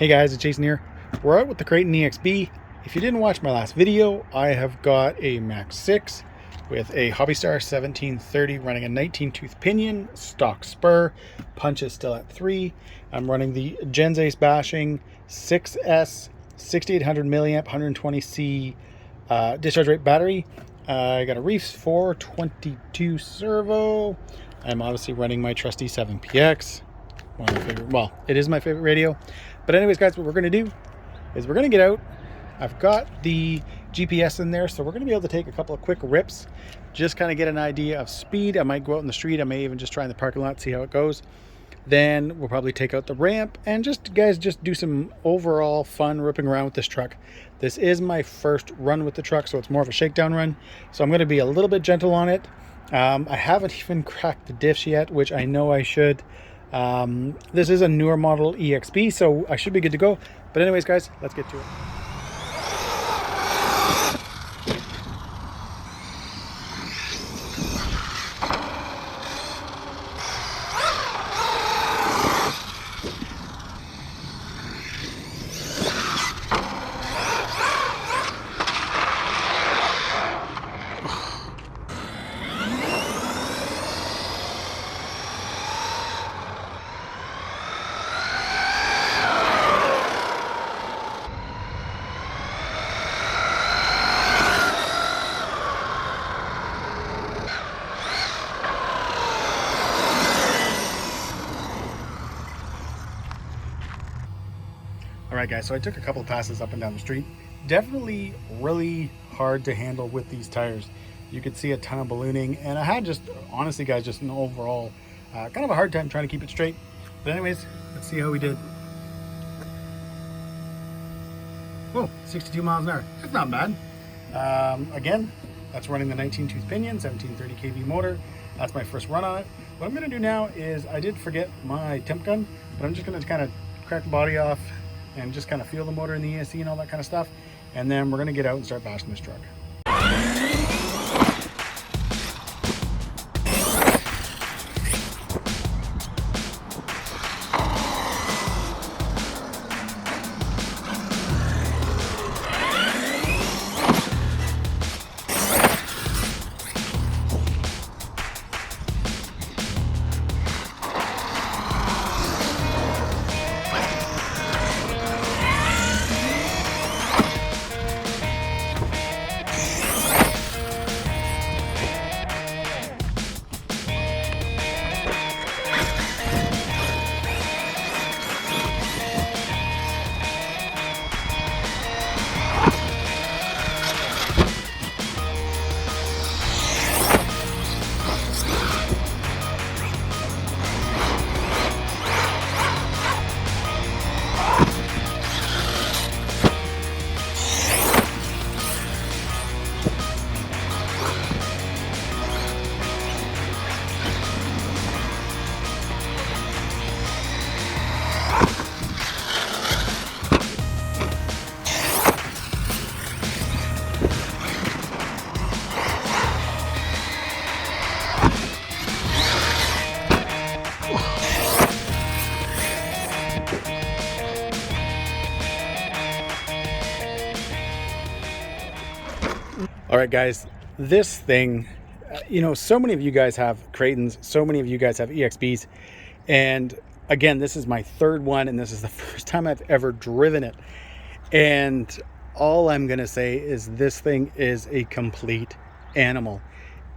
Hey guys, it's Jason here. We're out with the Kraton EXB. If you didn't watch my last video, I have got a Max 6 with a HobbyStar 1730 running a 19 tooth pinion, stock spur, punch is still at 3. I'm running the Gens Ace bashing 6S 6800 milliamp 120C discharge rate battery. I got a Reefs 422 servo. I'm obviously running my trusty 7PX. One of my favorite, well, it is my favorite radio. But anyways, guys, what we're going to do is we're going to get out. I've got the GPS in there, so we're going to be able to take a couple of quick rips, just kind of get an idea of speed. I might go out in the street. I may even just try in the parking lot, see how it goes. Then we'll probably take out the ramp and just, guys, just do some overall fun ripping around with this truck. This is my first run with the truck, so it's more of a shakedown run. So I'm going to be a little bit gentle on it. I haven't even cracked the diffs yet, which I know I should. This is a newer model EXB, so I should be good to go. But anyways, guys, let's get to it. Alright guys, so I took a couple of passes up and down the street. Definitely really hard to handle with these tires. You could see a ton of ballooning, and I had just, honestly guys, just an overall kind of a hard time trying to keep it straight. But anyways, let's see how we did. Whoa, 62 miles an hour. That's not bad. Again, that's running the 19 tooth pinion, 1730 kV motor. That's my first run on it. What I'm going to do now is, I did forget my temp gun, but I'm just going to kind of crack the body off and just kind of feel the motor in the ESC and all that kind of stuff. And then we're going to get out and start bashing this truck. All right, guys, this thing, you know, so many of you guys have Kratons, so many of you guys have EXBs. And again, this is my third one, and this is the first time I've ever driven it. And all I'm going to say is this thing is a complete animal.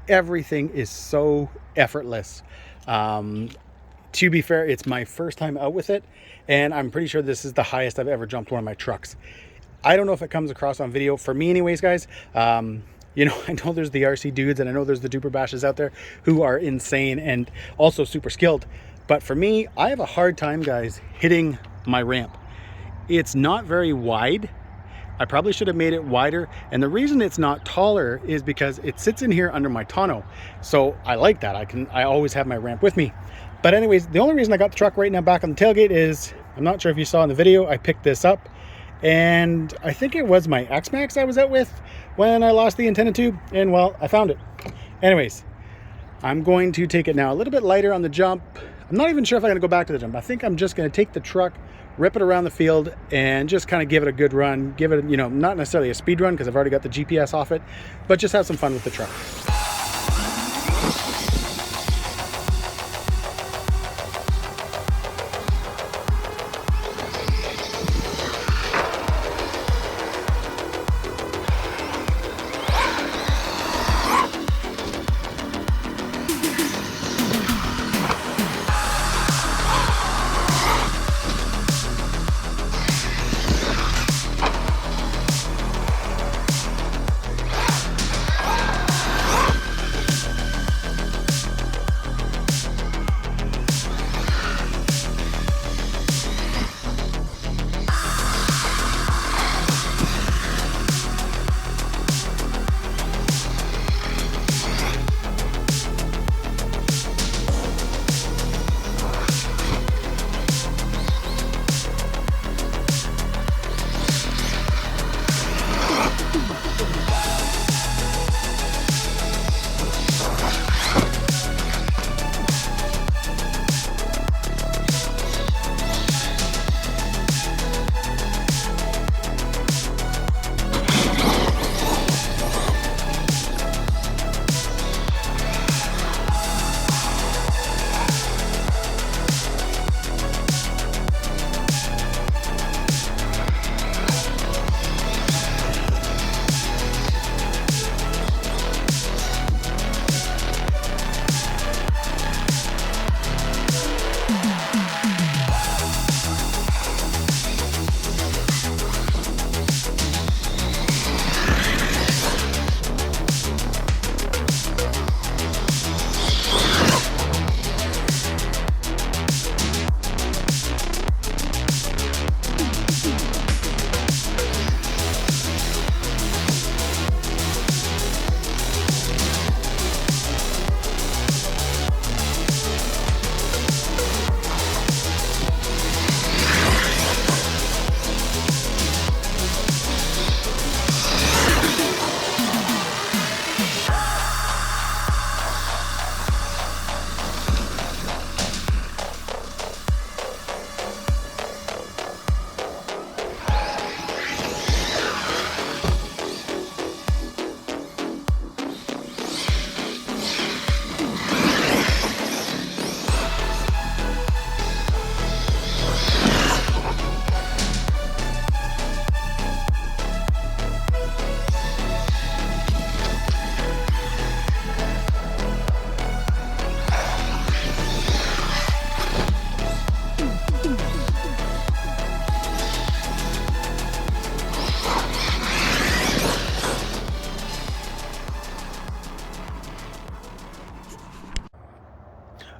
Everything is so effortless. To be fair, it's my first time out with it, and I'm pretty sure this is the highest I've ever jumped one of my trucks. I don't know if it comes across on video. For me anyways, guys, you know, I know there's the RC dudes and I know there's the duper bashes out there who are insane and also super skilled. But for me, I have a hard time, guys, hitting my ramp. It's not very wide. I probably should have made it wider. And the reason it's not taller is because it sits in here under my tonneau. So I like that. I always have my ramp with me. But anyways, the only reason I got the truck right now back on the tailgate is, I'm not sure if you saw in the video, I picked this up. And I think it was my X-maxx I was out with when I lost the antenna tube, and well, I found it. Anyways, I'm going to take it now a little bit lighter on the jump. I'm not even sure if I'm going to go back to the jump. I think I'm just going to take the truck rip it around the field and just kind of give it a good run. Give it, you know, not necessarily a speed run because I've already got the GPS off it, but just have some fun with the truck.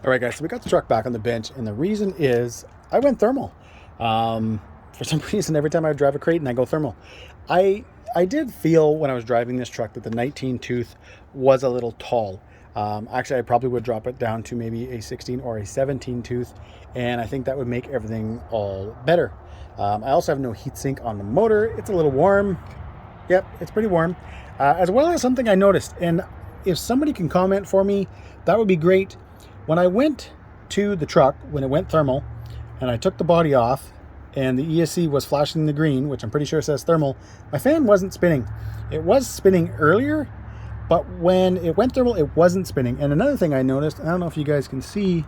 All right, guys, so we got the truck back on the bench, and the reason is I went thermal. For some reason, every time I drive a Kraton, I go thermal. I did feel when I was driving this truck that the 19 tooth was a little tall. Actually, I probably would drop it down to maybe a 16 or a 17 tooth, and I think that would make everything all better. I also have no heat sink on the motor. It's a little warm. Yep, it's pretty warm. As well as something I noticed, and if somebody can comment for me, that would be great. When I went to the truck, when it went thermal, and I took the body off, and the ESC was flashing the green, which I'm pretty sure says thermal, my fan wasn't spinning. It was spinning earlier, but when it went thermal, it wasn't spinning. And another thing I noticed, I don't know if you guys can see,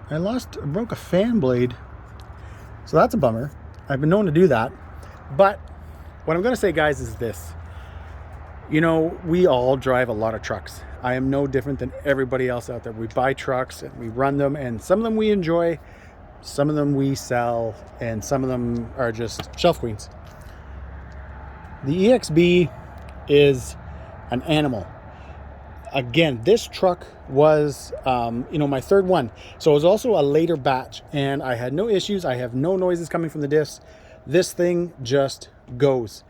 I broke a fan blade. So that's a bummer. I've been known to do that. But what I'm going to say, guys, is this. You know, we all drive a lot of trucks. I am no different than everybody else out there. We buy trucks and we run them, and some of them we enjoy, some of them we sell, and some of them are just shelf queens. The EXB is an animal. Again, this truck was, my third one. So it was also a later batch, and I had no issues. I have no noises coming from the diffs. This thing just goes.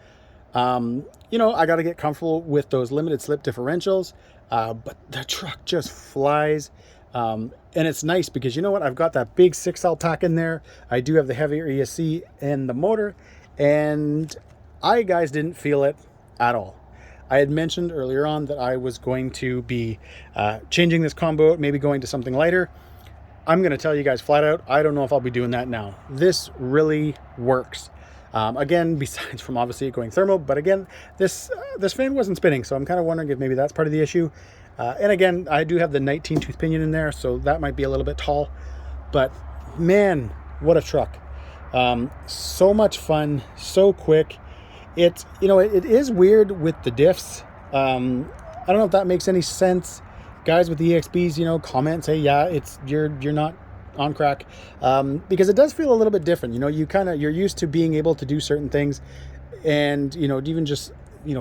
I got to get comfortable with those limited slip differentials, but the truck just flies. And it's nice because you know what? I've got that big 6L tack in there. I do have the heavier ESC and the motor, and I, guys, didn't feel it at all. I had mentioned earlier on that I was going to be changing this combo out, maybe going to something lighter. I'm going to tell you guys flat out, I don't know if I'll be doing that now. This really works. Again, besides from obviously it going thermal, but again, this fan wasn't spinning, so I'm kind of wondering if maybe that's part of the issue. And again, I do have the 19 tooth pinion in there, so that might be a little bit tall, but man, what a truck. So much fun, so quick. It is weird with the diffs. I don't know if that makes any sense. Guys with the EXBs, comment, say, yeah, you're not on crack, because it does feel a little bit different. You're used to being able to do certain things, and even just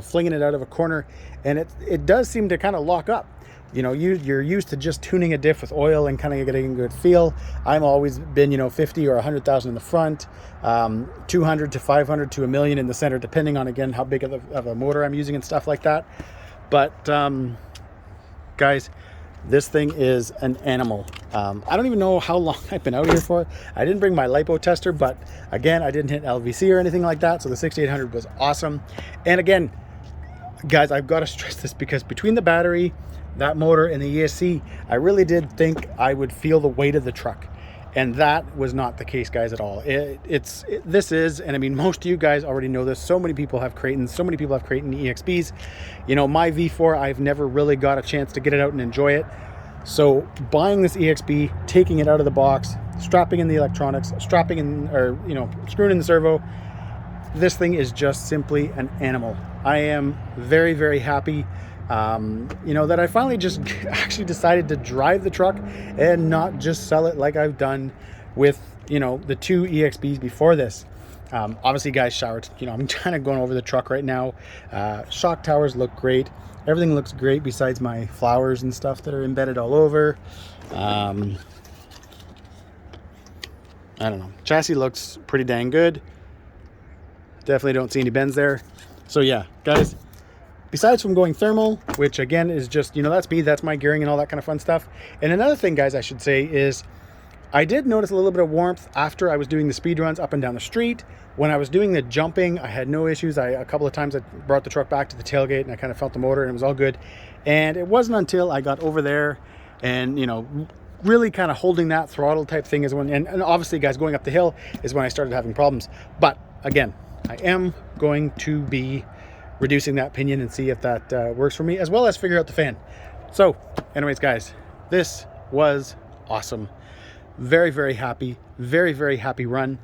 flinging it out of a corner, and it does seem to kind of lock up. You're used to just tuning a diff with oil and kind of getting a good feel. I've always been 50 or 100,000 in the front, 200 to 500 to a million in the center, depending on again how big of a motor I'm using and stuff like that. But guys, this thing is an animal. I don't even know how long I've been out here for. I didn't bring my lipo tester, but again, I didn't hit LVC or anything like that, so the 6800 was awesome. And again, guys, I've got to stress this, because between the battery, that motor, and the ESC, I really did think I would feel the weight of the truck, and that was not the case, guys, at all. This is, and I mean, most of you guys already know this, so many people have Kratons, so many people have Kraton EXBs. My V4, I've never really got a chance to get it out and enjoy it. So buying this EXB, taking it out of the box, strapping in the electronics, screwing in the servo, this thing is just simply an animal. I am very, very happy that I finally just actually decided to drive the truck and not just sell it like I've done with the two EXBs before this. Obviously, guys, showered, I'm kind of going over the truck right now. Shock towers look great, everything looks great besides my flowers and stuff that are embedded all over. I don't know, chassis looks pretty dang good. Definitely don't see any bends there. So yeah, guys, besides from going thermal, which again is just, that's me, that's my gearing and all that kind of fun stuff. And another thing, guys, I should say is I did notice a little bit of warmth after I was doing the speed runs up and down the street. When I was doing the jumping, I had no issues. A couple of times I brought the truck back to the tailgate and I kind of felt the motor and it was all good. And it wasn't until I got over there and, really kind of holding that throttle type thing is when, and obviously, guys, going up the hill is when I started having problems. But again, I am going to be reducing that pinion and see if that works for me, as well as figure out the fan. So anyways, guys, this was awesome. Very, very happy. Very, very happy run.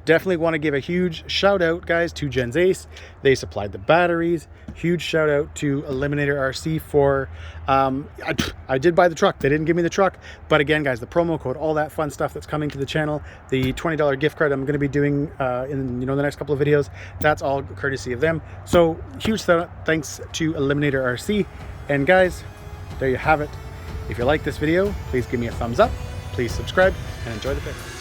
Definitely want to give a huge shout out, guys, to Gens Ace. They supplied the batteries. Huge shout out to Eliminator RC for, I did buy the truck. They didn't give me the truck. But again, guys, the promo code, all that fun stuff that's coming to the channel, the $20 gift card I'm going to be doing in the next couple of videos, that's all courtesy of them. So huge thanks to Eliminator RC. And guys, there you have it. If you like this video, please give me a thumbs up. Please subscribe and enjoy the video.